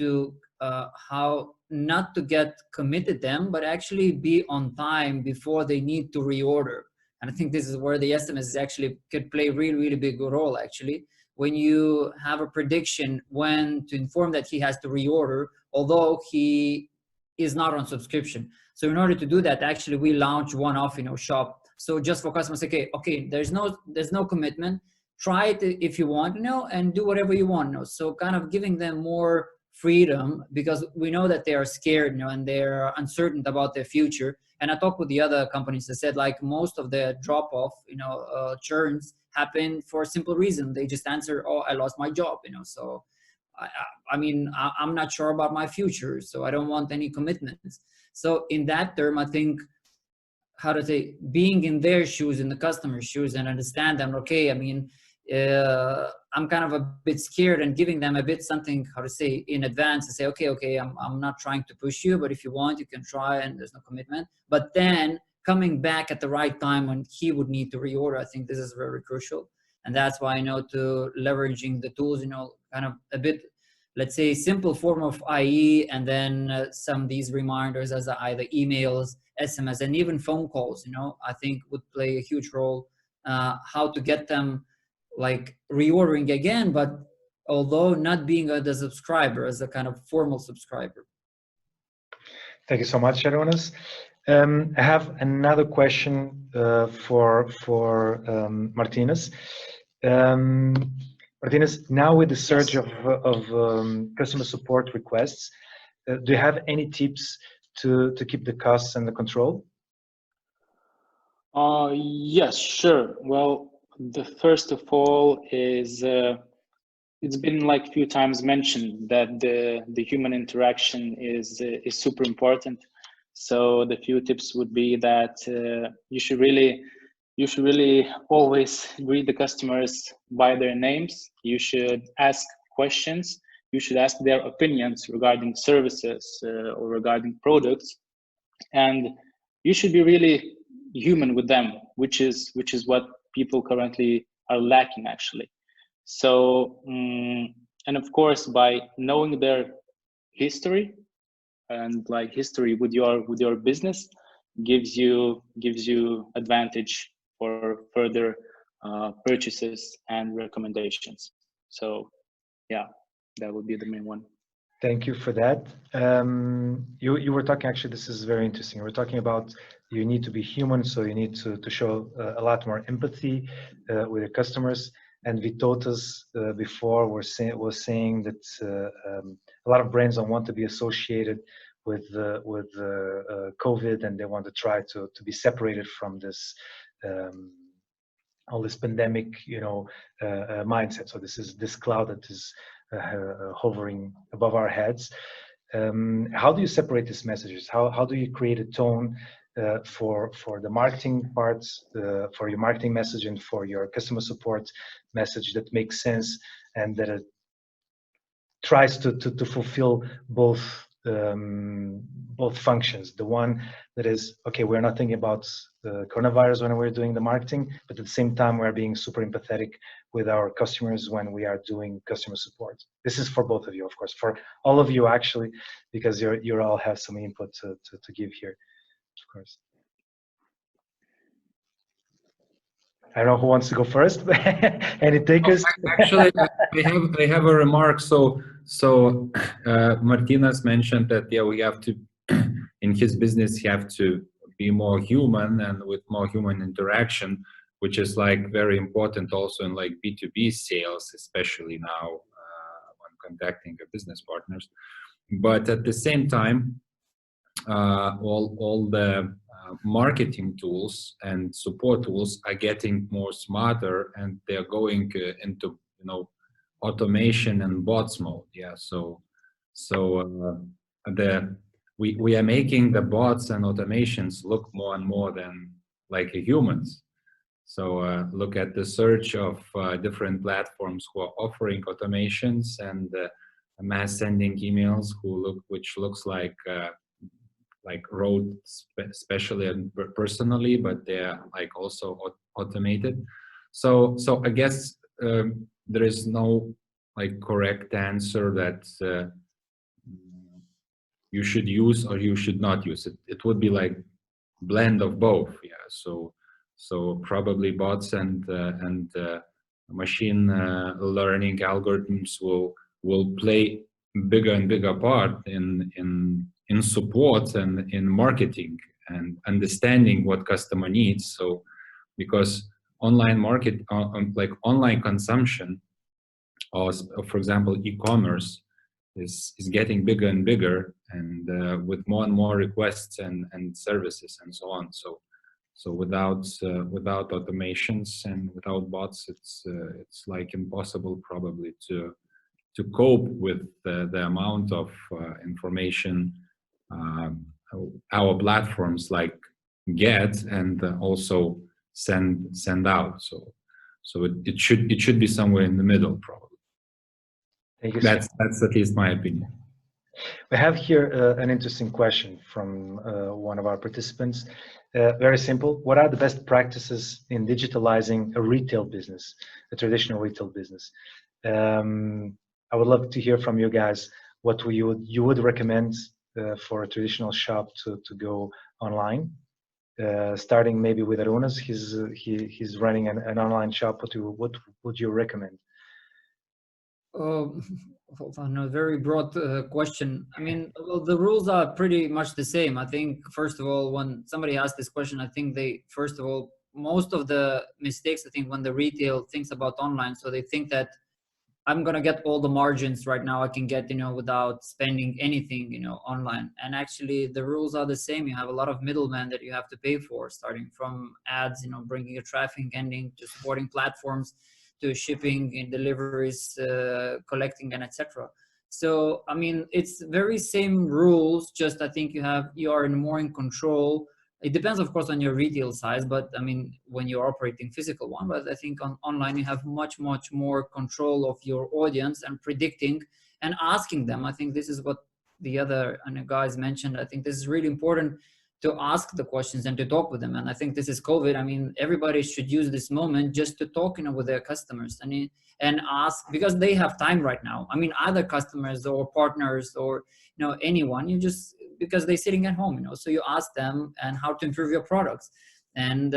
not to get committed them, but actually be on time before they need to reorder. And I think this is where the SMS actually could play really, really big role actually. When you have a prediction when to inform that he has to reorder, although he is not on subscription. So in order to do that, actually we launch one-off, you know, shop. So just for customers, okay, there's no commitment. Try it if you want, you know, and do whatever you want, you know. So kind of giving them more freedom, because we know that they are scared, you know, and they're uncertain about their future. And I talked with the other companies that said, like, most of the drop-off, you know, churns happen for a simple reason. They just answer, oh, I lost my job, you know. So I mean, I'm not sure about my future, so I don't want any commitments. So in that term, I think, how to say, being in their shoes, in the customer's shoes, and understand them, okay, I mean, I'm kind of a bit scared, and giving them a bit something, how to say, in advance, to say, okay, I'm not trying to push you, but if you want, you can try, and there's no commitment. But then coming back at the right time when he would need to reorder, I think this is very crucial. And that's why I know to leveraging the tools, you know, kind of a bit, let's say, simple form of IE, and then some of these reminders as either emails, SMS, and even phone calls, you know, I think would play a huge role, how to get them like reordering again, but although not being the subscriber, as a kind of formal subscriber. Thank you so much, Arūnas. I have another question for Martynas. Martynas, now with the surge of customer support requests, do you have any tips to keep the costs under control? Yes, sure. Well, the first of all is it's been like a few times mentioned that the human interaction is super important. So the few tips would be that you should really always greet the customers by their names. You should ask questions. You should ask their opinions regarding services or regarding products, and you should be really human with them, which is what people currently are lacking actually. So and of course, by knowing their history, and like history with your business gives you advantage for further purchases and recommendations. So yeah, that would be the main one. Thank you for that. You were talking, actually, this is very interesting. We're talking about you need to be human, so you need to show a lot more empathy with your customers. And Vytautas before was saying that a lot of brands don't want to be associated with COVID, and they want to try to be separated from this all this pandemic, mindset. So this cloud that is hovering above our heads. How do you separate these messages? How do you create a tone for the marketing parts, for your marketing message, and for your customer support message that makes sense and that it tries to fulfill both functions? The one that is, okay, we're not thinking about the coronavirus when we're doing the marketing, but at the same time we're being super empathetic with our customers when we are doing customer support. This is for both of you, of course, for all of you actually, because you all have some input to give here, of course. I don't know who wants to go first. Any takers? Actually, I have a remark. So Martynas mentioned that we have to, in his business, you have to be more human and with more human interaction, which is like very important also in like B2B sales, especially now when contacting your business partners. But at the same time, all the marketing tools and support tools are getting more smarter, and they're going into automation and bots mode. Yeah, so we are making the bots and automations look more and more than like humans. So look at the search of different platforms who are offering automations and mass sending emails, which looks like wrote specially and personally, but they're like also automated. So I guess there is no like correct answer that you should use or you should not use it. It would be like blend of both. Yeah. So probably bots and machine learning algorithms will play bigger and bigger part in support and in marketing and understanding what customer needs. So because online market, like online consumption, or for example e-commerce, is getting bigger and bigger, and with more and more requests and services and so on. So without automations and without bots, it's like impossible probably to cope with the amount of information our platforms like get and also send out. So it should be somewhere in the middle probably. Thank you. That's at least my opinion. We have here an interesting question from one of our participants. Very simple. What are the best practices in digitalizing a retail business, a traditional retail business? I would love to hear from you guys what you would recommend for a traditional shop to go online. Starting maybe with Arūnas, he's running an online shop. What would you recommend? Hold on, a very broad question. I mean, well, the rules are pretty much the same. I think, first of all, when somebody asks this question, I think first of all, most of the mistakes, I think, when the retail thinks about online, so they think that I'm going to get all the margins right now I can get, without spending anything, online. And actually the rules are the same. You have a lot of middlemen that you have to pay for, starting from ads, bringing your traffic, ending to supporting platforms, to shipping and deliveries, collecting, and etc. So, I mean, it's very same rules, just I think you are more in control. It depends, of course, on your retail size, but I mean, when you're operating physical one, but I think online you have much more control of your audience and predicting and asking them. I think this is what the other guys mentioned. I think this is really important to ask the questions and to talk with them. And I think this is COVID. I mean, everybody should use this moment just to talk, with their customers and ask, because they have time right now. I mean, other customers or partners or, anyone, because they're sitting at home, so you ask them and how to improve your products. And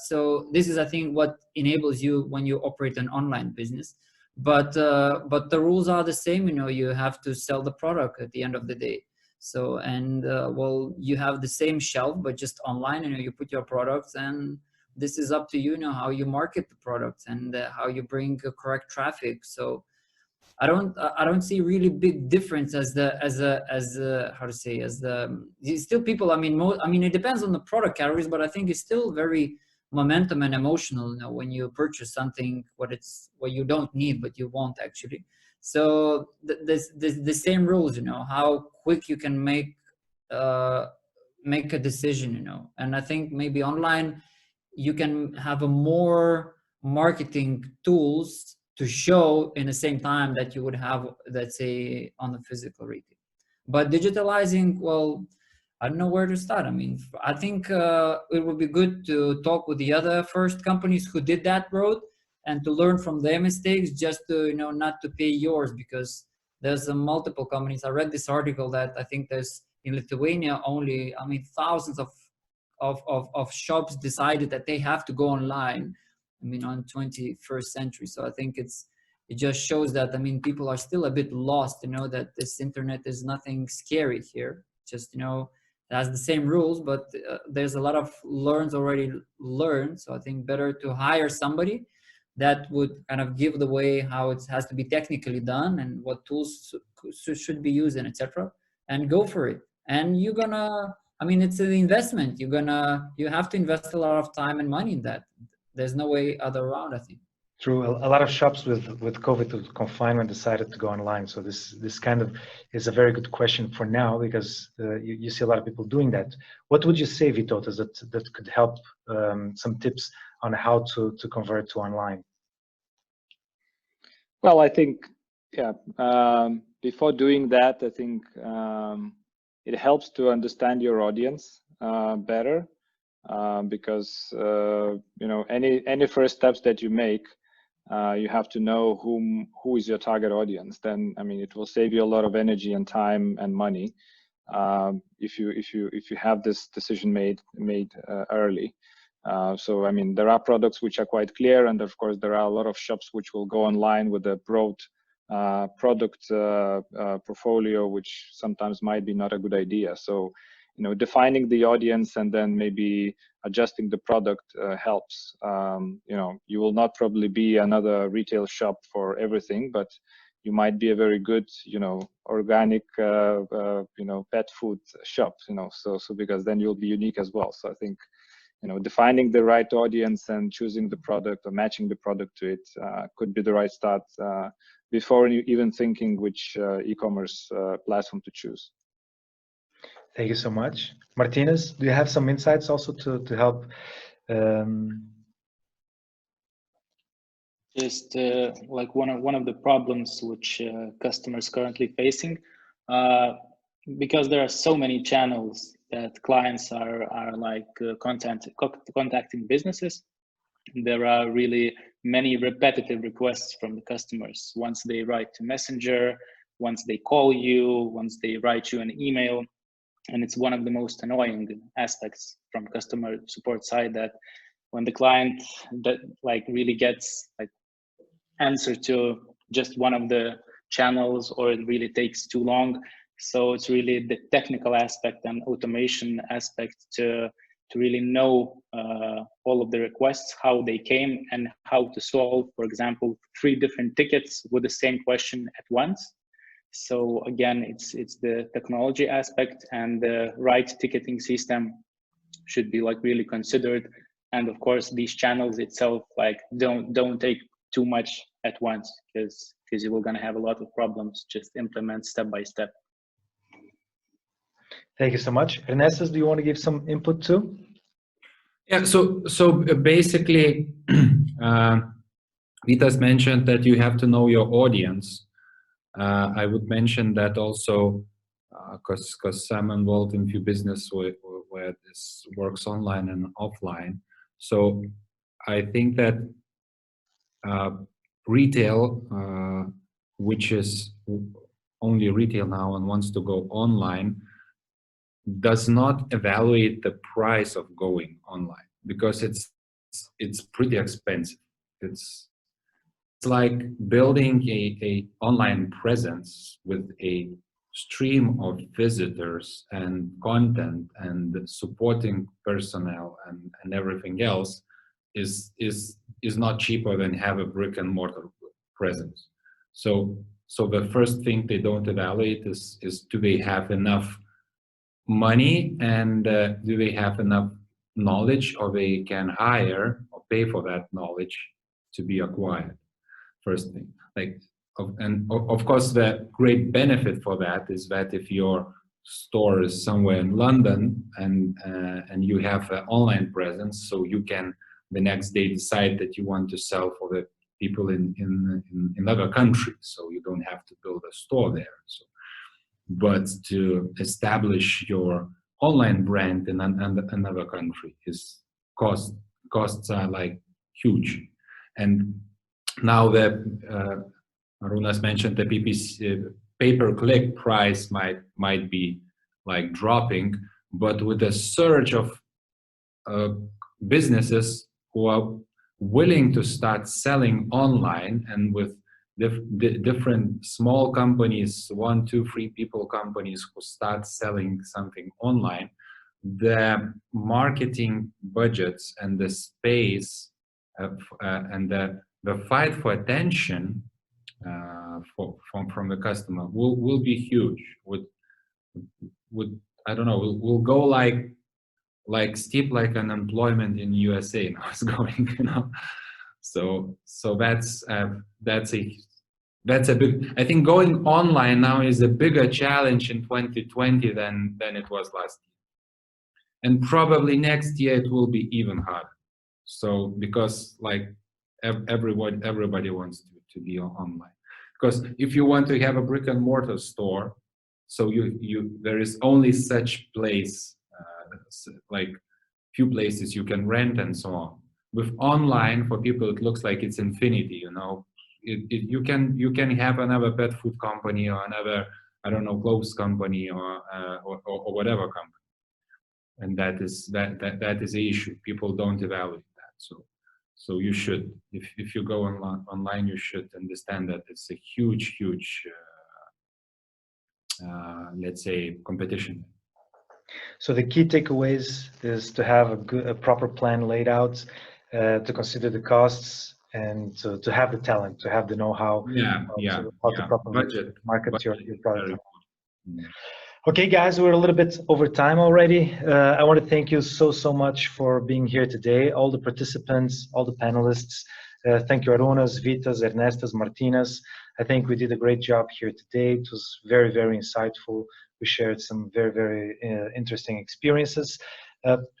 so this is, I think, what enables you when you operate an online business. But the rules are the same, you have to sell the product at the end of the day. So, and well, you have the same shelf, but just online, you put your products, and this is up to you, how you market the products and how you bring correct traffic. So I don't see really big difference still people, I mean, it depends on the product categories, but I think it's still very momentum and emotional, when you purchase something what you don't need but you want actually. So the same rules, how quick you can make a decision, and I think maybe online you can have a more marketing tools to show in the same time that you would have, let's say, on the physical retail. But digitalizing, well, I don't know where to start. I mean, I think it would be good to talk with the other first companies who did that road and to learn from their mistakes, just to, not to pay yours, because there's multiple companies. I read this article that I think there's in Lithuania only, I mean, thousands of shops decided that they have to go online, I mean, on 21st century. So I think it just shows that, I mean, people are still a bit lost, that this internet is nothing scary here. Just, it has the same rules, but there's a lot of learns already learned. So I think better to hire somebody that would kind of give the way how it has to be technically done and what tools should be used and etc. and go for it. And you're gonna, I mean, it's an investment. You have to invest a lot of time and money in that. There's no way other around, I think. True. A lot of shops with COVID confinement decided to go online. So this kind of is a very good question for now, because you see a lot of people doing that. What would you say, Vytautas, that could help, some tips on how to convert to online? Well, I think, yeah, before doing that, I think it helps to understand your audience better, because any first steps that you make, you have to know who is your target audience. Then, I mean, it will save you a lot of energy and time and money if you have this decision made early. So, I mean, there are products which are quite clear, and of course, there are a lot of shops which will go online with a broad product portfolio, which sometimes might be not a good idea. So, defining the audience and then maybe adjusting the product helps. You will not probably be another retail shop for everything, but you might be a very good, organic, pet food shop, so because then you'll be unique as well. So I think, defining the right audience and choosing the product or matching the product to it could be the right start before even thinking which e-commerce platform to choose. Thank you so much. Martynas, do you have some insights also to help? Just like one of the problems which customers currently facing, because there are so many channels that clients are like contacting businesses. There are really many repetitive requests from the customers. Once they write to Messenger, once they call you, once they write you an email. And it's one of the most annoying aspects from customer support side, that when the client that like really gets like answer to just one of the channels, or it really takes too long. So it's really the technical aspect and automation aspect to really know all of the requests, how they came, and how to solve, for example, 3 different tickets with the same question at once. So again, it's the technology aspect, and the right ticketing system should be like really considered. And of course, these channels itself, like don't take too much at once, because you will gonna have a lot of problems. Just implement step by step. Thank you so much. Ernestas, do you want to give some input too? Yeah, so basically, Vytas mentioned that you have to know your audience. I would mention that also, because I'm involved in few business where this works online and offline. So I think that retail, which is only retail now and wants to go online, does not evaluate the price of going online, because it's pretty expensive. It's like building a online presence with a stream of visitors and content and supporting personnel and everything else is not cheaper than have a brick and mortar presence. So the first thing they don't evaluate is do they have enough money, and do they have enough knowledge, or they can hire or pay for that knowledge to be acquired. First thing, and of course, the great benefit for that is that if your store is somewhere in London and you have an online presence, so you can the next day decide that you want to sell for the people in other countries, so you don't have to build a store there. So, but to establish your online brand in another country is costs are like huge. And now that Arūnas mentioned, the PPC pay-per-click price might be like dropping, but with the surge of businesses who are willing to start selling online, and with different small companies, 1, 2, 3 people companies who start selling something online, the marketing budgets and the space and the fight for attention from the customer will be huge. Would I don't know, will go like steep, like unemployment in USA now is going, you know. So that's a big, I think going online now is a bigger challenge in 2020 than it was last year. And probably next year it will be even harder. So because like everybody wants to be online. Because if you want to have a brick and mortar store, so there is only such place, like few places you can rent and so on. With online, for people, it looks like it's infinity, you know. You can have another pet food company or another, I don't know, clothes company or whatever company, and that is the issue. People don't evaluate that. So you should, if you go online, you should understand that it's a huge, let's say, competition. So the key takeaways is to have a proper plan laid out, to consider the costs, and to have the talent, to have the know-how, how to properly market your product. Okay, guys, we're a little bit over time already. I want to thank you so much for being here today, all the participants, all the panelists. Thank you, Arūnas, Vytas, Ernestas, Martynas. I think we did a great job here today. It was very, very insightful. We shared some very, very interesting experiences.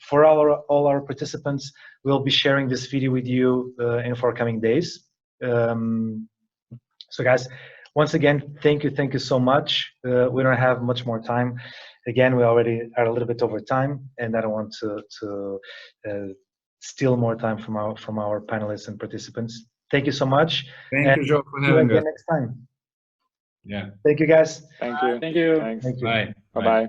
For all our participants, we'll be sharing this video with you in forthcoming days. So guys, once again, thank you so much. We don't have much more time. Again, we already are a little bit over time, and I don't want to steal more time from our panelists and participants. Thank you so much. Thank you, Joe, for having us. Next time. Yeah. Thank you, guys. Thank you. Thank you. Thanks. Thank you. Bye. Bye-bye.